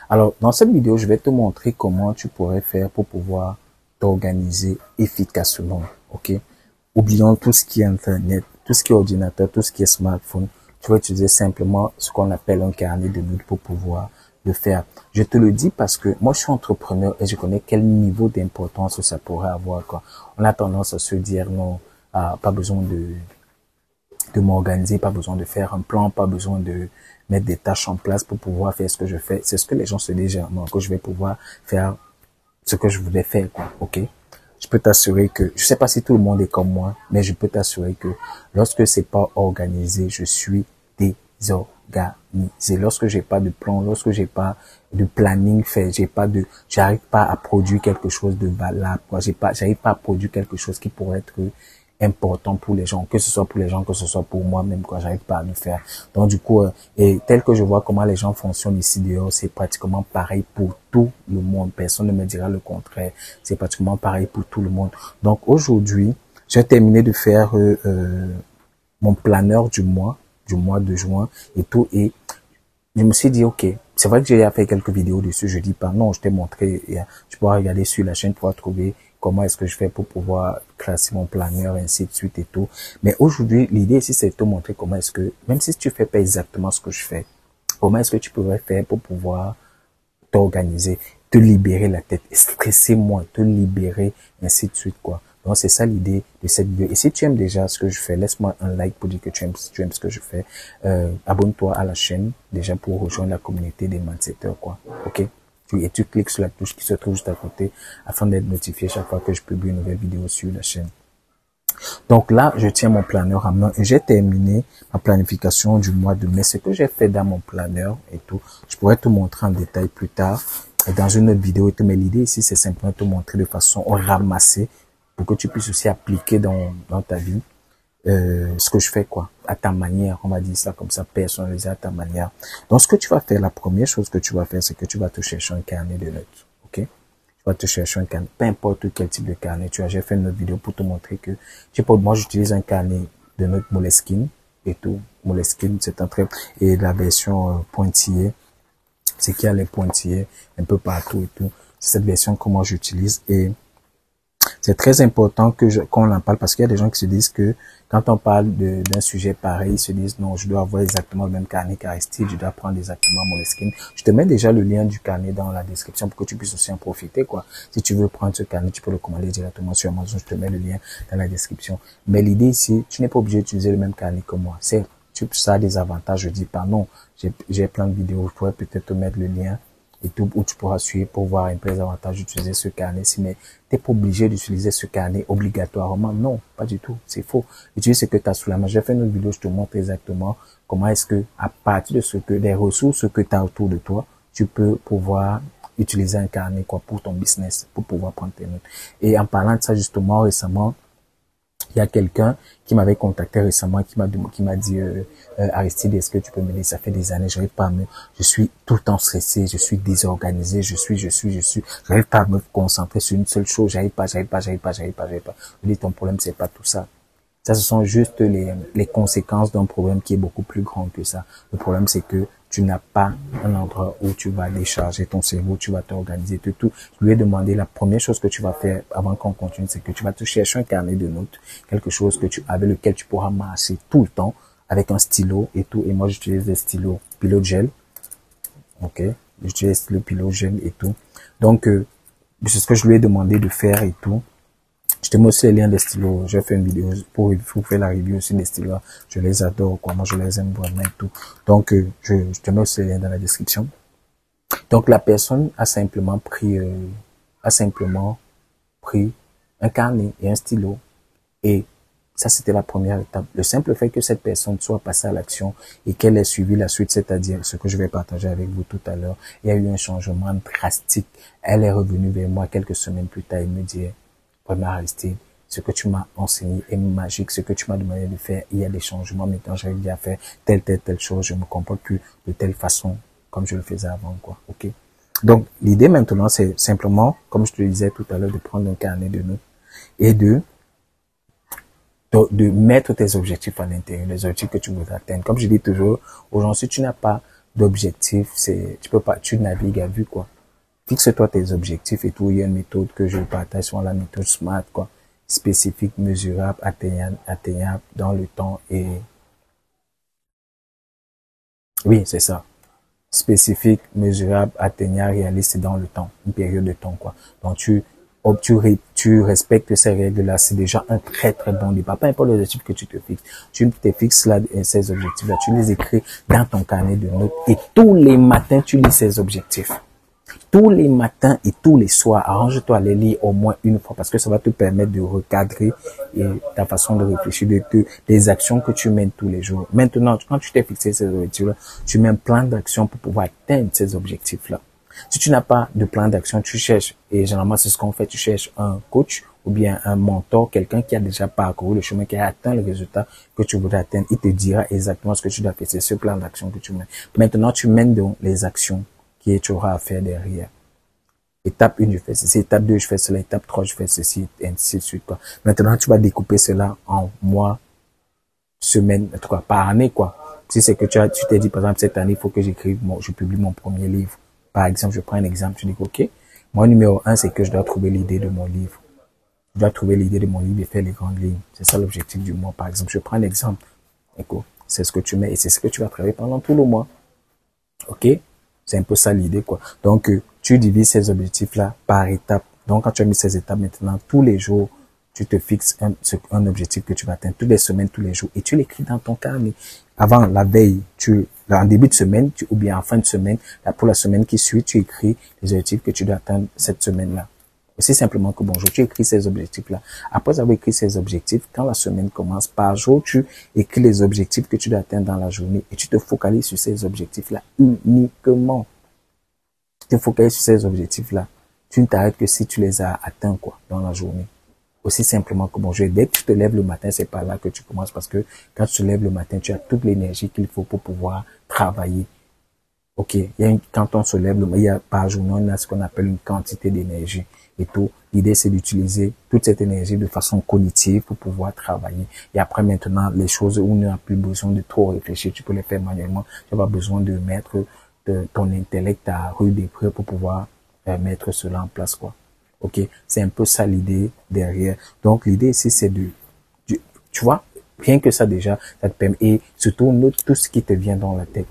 Alors, dans cette vidéo, je vais te montrer comment tu pourrais faire pour pouvoir t'organiser efficacement, ok? Oublions tout ce qui est Internet, tout ce qui est ordinateur, tout ce qui est smartphone. Tu vas utiliser simplement ce qu'on appelle un carnet de notes pour pouvoir le faire. Je te le dis parce que moi, je suis entrepreneur et je connais quel niveau d'importance ça pourrait avoir, quoi. On a tendance à se dire non, pas besoin de m'organiser, pas besoin de faire un plan, pas besoin de mettre des tâches en place pour pouvoir faire ce que je fais. C'est ce que les gens se disent généralement, que je vais pouvoir faire ce que je voulais faire, quoi, ok? Je peux t'assurer que, je sais pas si tout le monde est comme moi, mais je peux t'assurer que lorsque c'est pas organisé, je suis désorganisé. Lorsque j'ai pas de plan, lorsque j'ai pas de planning fait, j'arrive pas à produire quelque chose de valable, quoi. J'arrive pas à produire quelque chose qui pourrait être important pour les gens, que ce soit pour les gens, que ce soit pour moi-même, quoi, j'arrive pas à le faire. Donc, du coup, et tel que je vois comment les gens fonctionnent ici dehors, c'est pratiquement pareil pour tout le monde. Personne ne me dira le contraire. C'est pratiquement pareil pour tout le monde. Donc, aujourd'hui, j'ai terminé de faire mon planeur du mois de juin et tout, et je me suis dit, ok, c'est vrai que j'ai fait quelques vidéos dessus, je dis pas, non, je t'ai montré, tu pourras regarder sur la chaîne, tu pourras trouver comment est-ce que je fais pour pouvoir classer mon planeur, ainsi de suite et tout. Mais aujourd'hui, l'idée ici, c'est de te montrer comment est-ce que, même si tu fais pas exactement ce que je fais, comment est-ce que tu pourrais faire pour pouvoir t'organiser, te libérer la tête, stresser moins, te libérer, ainsi de suite, quoi. Donc, c'est ça l'idée de cette vidéo. Et si tu aimes déjà ce que je fais, laisse-moi un like pour dire que tu aimes ce que je fais. Abonne-toi à la chaîne, déjà pour rejoindre la communauté des mindsetters, quoi. OK? Et tu cliques sur la touche qui se trouve juste à côté afin d'être notifié chaque fois que je publie une nouvelle vidéo sur la chaîne. Donc là, je tiens mon planeur à main et j'ai terminé ma planification du mois de mai. Ce que j'ai fait dans mon planeur et tout, je pourrais te montrer en détail plus tard et dans une autre vidéo et tout. Mais l'idée ici, c'est simplement te montrer de façon ramassée pour que tu puisses aussi appliquer dans ta vie ce que je fais, quoi, à ta manière, on va dire ça comme ça, personnalisé à ta manière. Donc, ce que tu vas faire, la première chose que tu vas faire, c'est que tu vas te chercher un carnet de notes, ok? Tu vas te chercher un carnet, peu importe quel type de carnet tu as. J'ai fait une autre vidéo pour te montrer que, moi, j'utilise un carnet de notes Moleskine et tout. Moleskine, c'est un très, et la version pointillée, c'est qu'il y a les pointillés un peu partout et tout. C'est cette version que moi j'utilise et c'est très important qu'on en parle parce qu'il y a des gens qui se disent que quand on parle d'un sujet pareil, ils se disent non, je dois avoir exactement le même carnet qu'Aristide, je dois prendre exactement Moleskine. Je te mets déjà le lien du carnet dans la description pour que tu puisses aussi en profiter, quoi. Si tu veux prendre ce carnet, tu peux le commander directement sur Amazon, je te mets le lien dans la description. Mais l'idée ici, tu n'es pas obligé d'utiliser le même carnet que moi. Ça a des avantages, je dis pas non. J'ai plein de vidéos, je pourrais peut-être te mettre le lien et tout, où tu pourras suivre pour voir un peu les avantages d'utiliser ce carnet-ci, mais t'es pas obligé d'utiliser ce carnet obligatoirement. Non, pas du tout. C'est faux. Utilise ce que tu as sous la main. J'ai fait une autre vidéo, je te montre exactement comment est-ce que, à partir de des ressources que tu as autour de toi, tu peux pouvoir utiliser un carnet, quoi, pour ton business, pour pouvoir prendre tes notes. Et en parlant de ça, justement, récemment, il y a quelqu'un qui m'avait contacté récemment, qui m'a dit, Aristide, est-ce que tu peux m'aider? Ça fait des années, j'arrive pas à je suis tout le temps stressé, je suis désorganisé, j'arrive pas à me concentrer sur une seule chose, j'arrive pas. Je dis, ton problème, c'est pas tout ça. Ça, ce sont juste les conséquences d'un problème qui est beaucoup plus grand que ça. Le problème, c'est que tu n'as pas un endroit où tu vas décharger ton cerveau, tu vas t'organiser, tout. Je lui ai demandé, la première chose que tu vas faire avant qu'on continue, c'est que tu vas te chercher un carnet de notes, quelque chose avec lequel tu pourras marcher tout le temps, avec un stylo et tout. Et moi, j'utilise des stylos Pilot Gel. Ok? J'utilise le Pilot Gel et tout. Donc, c'est ce que je lui ai demandé de faire et tout. Je te mets aussi les liens des stylos. J'ai fait une vidéo pour faire la review aussi des stylos. Je les adore, quoi. Moi, je les aime vraiment et tout. Donc, je te mets aussi les liens dans la description. Donc, la personne a simplement pris un carnet et un stylo. Et ça, c'était la première étape. Le simple fait que cette personne soit passée à l'action et qu'elle ait suivi la suite, c'est-à-dire ce que je vais partager avec vous tout à l'heure, il y a eu un changement drastique. Elle est revenue vers moi quelques semaines plus tard et me dit, vraiment, Aristide, ce que tu m'as enseigné est magique, ce que tu m'as demandé de faire, il y a des changements, maintenant j'arrive bien à faire telle chose, je me comporte plus de telle façon comme je le faisais avant, quoi, ok? Donc, l'idée maintenant, c'est simplement, comme je te le disais tout à l'heure, de prendre un carnet de notes et de mettre tes objectifs à l'intérieur, les objectifs que tu voudrais atteindre. Comme je dis toujours aux gens, si tu n'as pas d'objectifs, tu peux pas, tu navigues à vue, quoi. Fixe-toi tes objectifs et tout. Il y a une méthode que je partage sur la méthode SMART, quoi. Spécifique, mesurable, atteignable dans le temps et, oui, c'est ça. Spécifique, mesurable, atteignable, réaliste dans le temps, une période de temps, quoi. Donc, tu respectes ces règles-là, c'est déjà un très, très bon départ. Peu importe l'objectif que tu te fixes. Tu te fixes là, ces objectifs-là, tu les écris dans ton carnet de notes et tous les matins, tu lis ces objectifs. Tous les matins et tous les soirs, arrange-toi à les lire au moins une fois parce que ça va te permettre de recadrer ta façon de réfléchir, des actions que tu mènes tous les jours. Maintenant, quand tu t'es fixé ces objectifs-là, tu mets un plan d'action pour pouvoir atteindre ces objectifs-là. Si tu n'as pas de plan d'action, tu cherches, et généralement c'est ce qu'on fait, tu cherches un coach ou bien un mentor, quelqu'un qui a déjà parcouru le chemin, qui a atteint le résultat que tu voudrais atteindre. Il te dira exactement ce que tu dois faire. C'est ce plan d'action que tu mets. Maintenant, tu mènes donc les actions tu auras à faire derrière. Étape 1, je fais ceci. Étape 2, je fais cela. Étape 3, je fais ceci, et ainsi de suite, quoi. Maintenant, tu vas découper cela en mois, semaines, en tout cas, par année, quoi. Si c'est que tu t'es dit, par exemple, cette année, il faut que je publie mon premier livre. Par exemple, je prends un exemple, tu dis, OK, moi, numéro 1, c'est que je dois trouver l'idée de mon livre. Je dois trouver l'idée de mon livre et faire les grandes lignes. C'est ça l'objectif du mois, par exemple. Je prends un exemple. C'est ce que tu mets et c'est ce que tu vas travailler pendant tout le mois. OK? C'est un peu ça l'idée, quoi. Donc, tu divises ces objectifs-là par étapes. Donc, quand tu as mis ces étapes maintenant, tous les jours, tu te fixes un objectif que tu vas atteindre toutes les semaines, tous les jours, et tu l'écris dans ton carnet. Avant, la veille, en début de semaine, ou bien en fin de semaine, pour la semaine qui suit, tu écris les objectifs que tu dois atteindre cette semaine-là. C'est simplement que bonjour, tu écris ces objectifs-là. Après avoir écrit ces objectifs, quand la semaine commence, par jour, tu écris les objectifs que tu dois atteindre dans la journée et tu te focalises sur ces objectifs-là uniquement. Tu te focalises sur ces objectifs-là. Tu ne t'arrêtes que si tu les as atteints, quoi, dans la journée. Aussi simplement que bonjour, dès que tu te lèves le matin, c'est par là que tu commences parce que quand tu te lèves le matin, tu as toute l'énergie qu'il faut pour pouvoir travailler. OK, quand on se lève, par journée, on a ce qu'on appelle une quantité d'énergie et tout. L'idée, c'est d'utiliser toute cette énergie de façon cognitive pour pouvoir travailler. Et après, maintenant, les choses où on n'a plus besoin de trop réfléchir, tu peux les faire manuellement. Tu n'as pas besoin de mettre ton intellect à rude épreuve pour pouvoir mettre cela en place, quoi. OK, c'est un peu ça l'idée derrière. Donc, l'idée ici, c'est tu vois, rien que ça déjà, ça te permet, et surtout, note tout ce qui te vient dans la tête.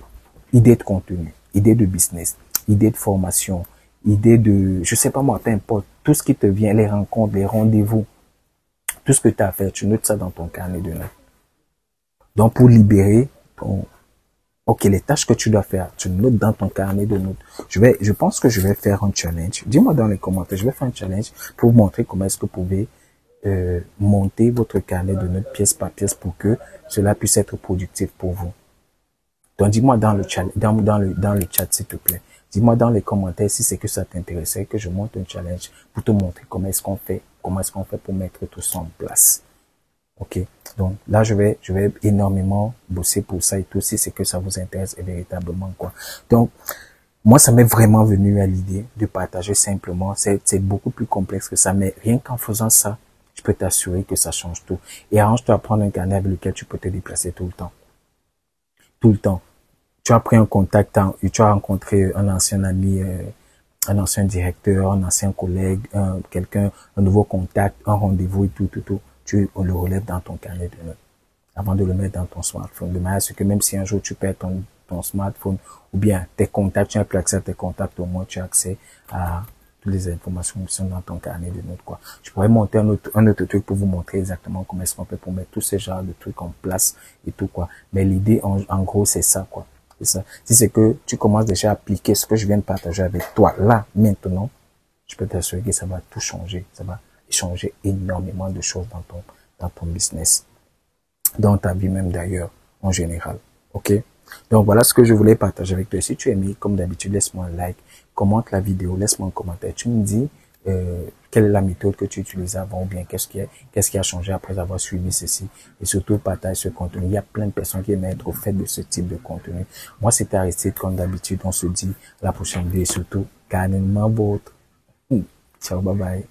Idée de contenu, idée de business, idée de formation, idée de, je sais pas moi, peu importe, tout ce qui te vient, les rencontres, les rendez-vous, tout ce que tu as à faire, tu notes ça dans ton carnet de notes. Donc, pour libérer OK, les tâches que tu dois faire, tu notes dans ton carnet de notes. Je pense que je vais faire un challenge. Dis-moi dans les commentaires, je vais faire un challenge pour vous montrer comment est-ce que vous pouvez monter votre carnet de notes pièce par pièce pour que cela puisse être productif pour vous. Donc, dis-moi dans le chat, dans le chat, s'il te plaît. Dis-moi dans les commentaires si c'est que ça t'intéressait, que je monte un challenge pour te montrer comment est-ce qu'on fait pour mettre tout ça en place. OK. Donc, là, je vais énormément bosser pour ça et tout, si c'est que ça vous intéresse véritablement, quoi. Donc, moi, ça m'est vraiment venu à l'idée de partager simplement. C'est beaucoup plus complexe que ça, mais rien qu'en faisant ça, je peux t'assurer que ça change tout. Et arrange-toi à prendre un carnet avec lequel tu peux te déplacer tout le temps. Tout le temps. Tu as pris un contact, tu as rencontré un ancien ami, un ancien directeur, un ancien collègue, quelqu'un, un nouveau contact, un rendez-vous et tout. Tu le relèves dans ton carnet de notes avant de le mettre dans ton smartphone. De manière à ce que même si un jour tu perds ton smartphone ou bien tes contacts, tu n'as plus accès à tes contacts, au moins tu as accès à toutes les informations qui sont dans ton carnet de notes, quoi. Je pourrais monter un autre truc pour vous montrer exactement comment est-ce qu'on fait pour mettre tous ces genres de trucs en place et tout, quoi. Mais l'idée, en gros, c'est ça, quoi. C'est ça. Si c'est que tu commences déjà à appliquer ce que je viens de partager avec toi, là, maintenant, je peux t'assurer que ça va tout changer. Ça va changer énormément de choses dans ton business, dans ta vie même d'ailleurs, en général. OK? Donc, voilà ce que je voulais partager avec toi. Si tu as aimé, comme d'habitude, laisse-moi un like, commente la vidéo, laisse-moi un commentaire. Tu me dis quelle est la méthode que tu utilisais avant ou bien qu'est-ce qui a changé après avoir suivi ceci. Et surtout, partage ce contenu. Il y a plein de personnes qui aiment être au fait de ce type de contenu. Moi, c'était Aristide, comme d'habitude. On se dit à la prochaine vidéo et surtout, carrément vôtre. Ciao, bye bye.